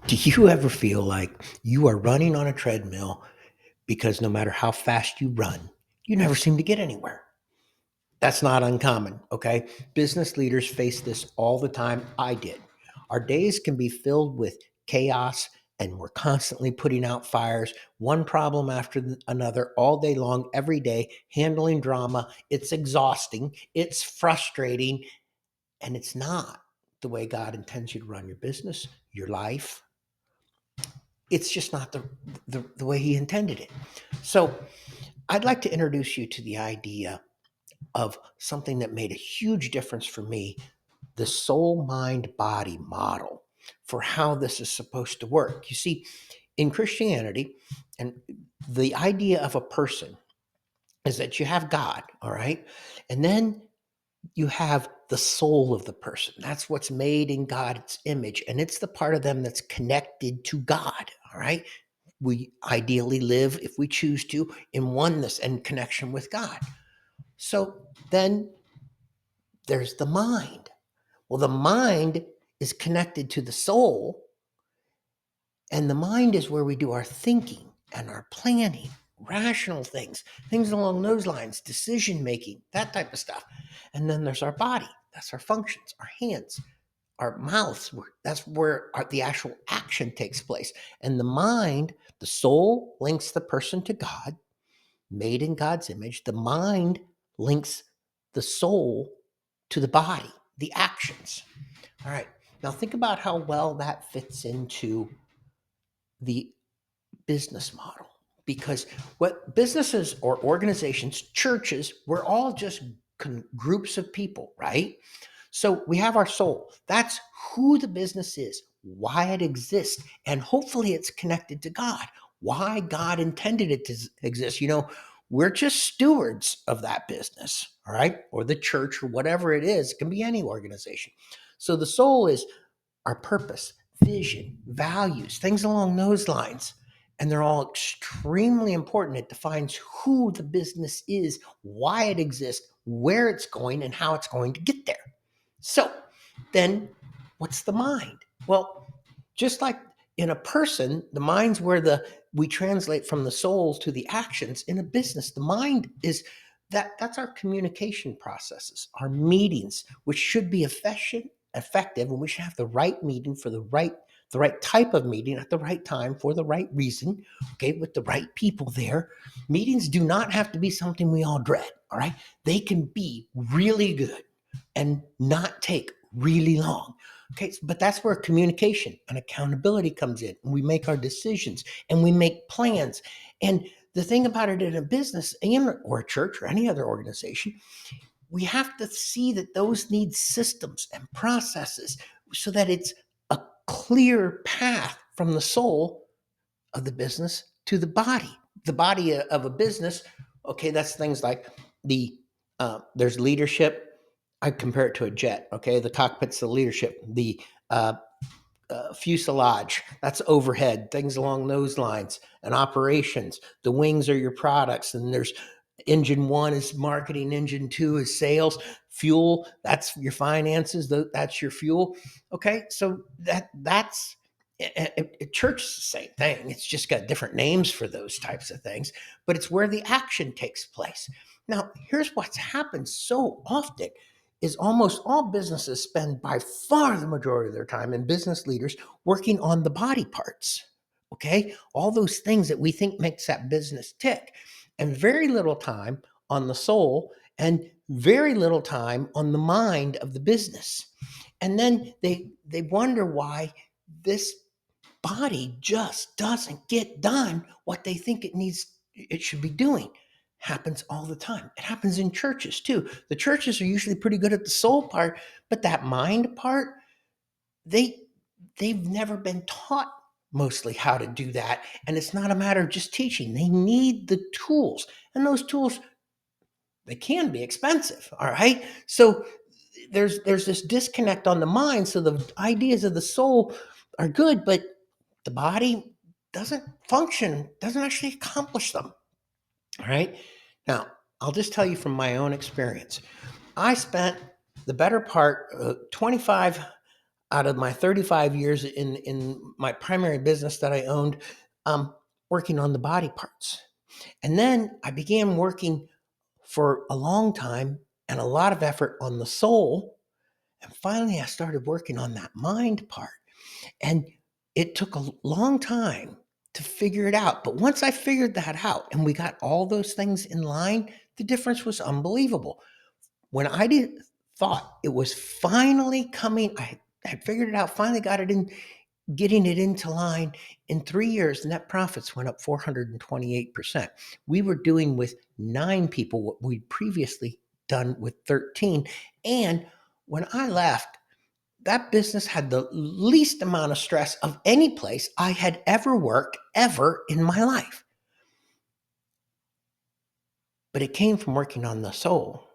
Do you ever feel like you are running on a treadmill because no matter how fast you run, you never seem to get anywhere? That's not uncommon, okay? Business leaders face this all the time. I did. Our days can be filled with chaos, and we're constantly putting out fires, one problem after another, all day long, every day, handling drama. It's exhausting, it's frustrating, and it's not the way God intends you to run your business, your life. It's just not the way He intended it. So, I'd like to introduce you to the idea of something that made a huge difference for me, the soul mind body model for how this is supposed to work. You see, in Christianity, and the idea of a person is that you have God, all right? And then you have the soul of the person. That's what's made in God's image. And it's the part of them that's connected to God, all right? We ideally live, if we choose to, in oneness and connection with God. So then there's the mind. Well, the mind is connected to the soul, and the mind is where we do our thinking and our planning, rational things, things along those lines, decision making, that type of stuff. And then there's our body. That's our functions, our hands, our mouths. That's where the actual action takes place. And the mind, the soul links the person to God, made in God's image. The mind links the soul to the body, the actions. All right. Now think about how well that fits into the business model. Because what businesses or organizations, churches, we're all just groups of people, right? So we have our soul. That's who the business is, why it exists, and hopefully it's connected to God, why God intended it to exist. We're just stewards of that business, all right? Or the church or whatever it is. It can be any organization. So the soul is our purpose, vision, values, things along those lines. And they're all extremely important. It defines who the business is, why it exists, where it's going, and how it's going to get there. So then what's the mind? Well, just like in a person, the mind's where we translate from the soul to the actions. In a business, the mind is that's our communication processes, our meetings, which should be effective, and we should have the right meeting for the right type of meeting at the right time for the right reason, okay, with the right people there. Meetings do not have to be something we all dread, all right? They can be really good and not take really long. Okay, but that's where communication and accountability comes in. We make our decisions and we make plans. And the thing about it in a business or a church or any other organization, we have to see that those need systems and processes so that it's a clear path from the soul of the business to the body. The body of a business, okay, that's things like there's leadership. I compare it to a jet. Okay, the cockpit's the leadership. The uh, fuselage, that's overhead, things along those lines, and operations. The wings are your products, and there's engine one is marketing, engine two is sales, fuel, that's your finances, that's your fuel. Okay, so that's church is the same thing. It's just got different names for those types of things, but it's where the action takes place. Now, here's what's happened so often is almost all businesses spend by far the majority of their time, and business leaders working on the body parts. Okay, all those things that we think makes that business tick, and very little time on the soul, and very little time on the mind of the business. And then they wonder why this body just doesn't get done what they think it should be doing. Happens all the time. It happens in churches too. The churches are usually pretty good at the soul part, but that mind part, they they've never been taught mostly how to do that. And it's not a matter of just teaching. They need the tools. And those tools, they can be expensive. All right. So there's this disconnect on the mind. So the ideas of the soul are good, but the body doesn't function, doesn't actually accomplish them. All right. Now, I'll just tell you from my own experience. I spent the better part 25 out of my 35 years in my primary business that I owned, working on the body parts. And then I began working for a long time and a lot of effort on the soul. And finally, I started working on that mind part. And it took a long time to figure it out. But once I figured that out and we got all those things in line, the difference was unbelievable. When I did thought it was finally coming, I had figured it out, finally got it in, getting it into line. In 3 years, net profits went up 428%. We were doing with 9 people what we'd previously done with 13. And when I left, that business had the least amount of stress of any place I had ever worked ever in my life. But it came from working on the soul,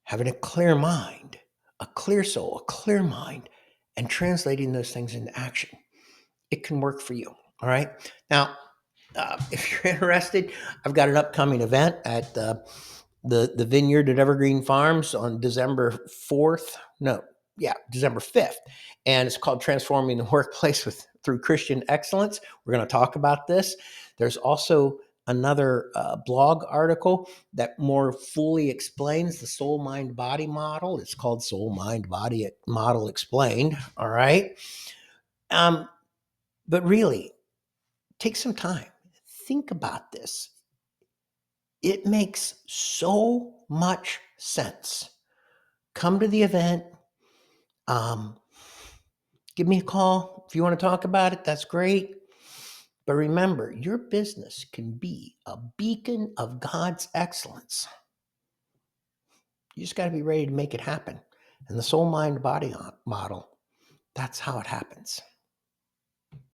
having a clear mind, a clear soul, a clear mind, and translating those things into action. It can work for you. All right. Now, if you're interested, I've got an upcoming event at the Vineyard at Evergreen Farms on December 4th. No, yeah, December 5th. And it's called Transforming the Workplace through Christian Excellence. We're going to talk about this. There's also another blog article that more fully explains the soul mind body model. It's called Soul Mind Body Model Explained. All right. But really, take some time. Think about this. It makes so much sense. Come to the event. Um, Give me a call if you want to talk about it. That's great. But remember, your business can be a beacon of God's excellence. You just got to be ready to make it happen. And the soul mind body model, that's how it happens.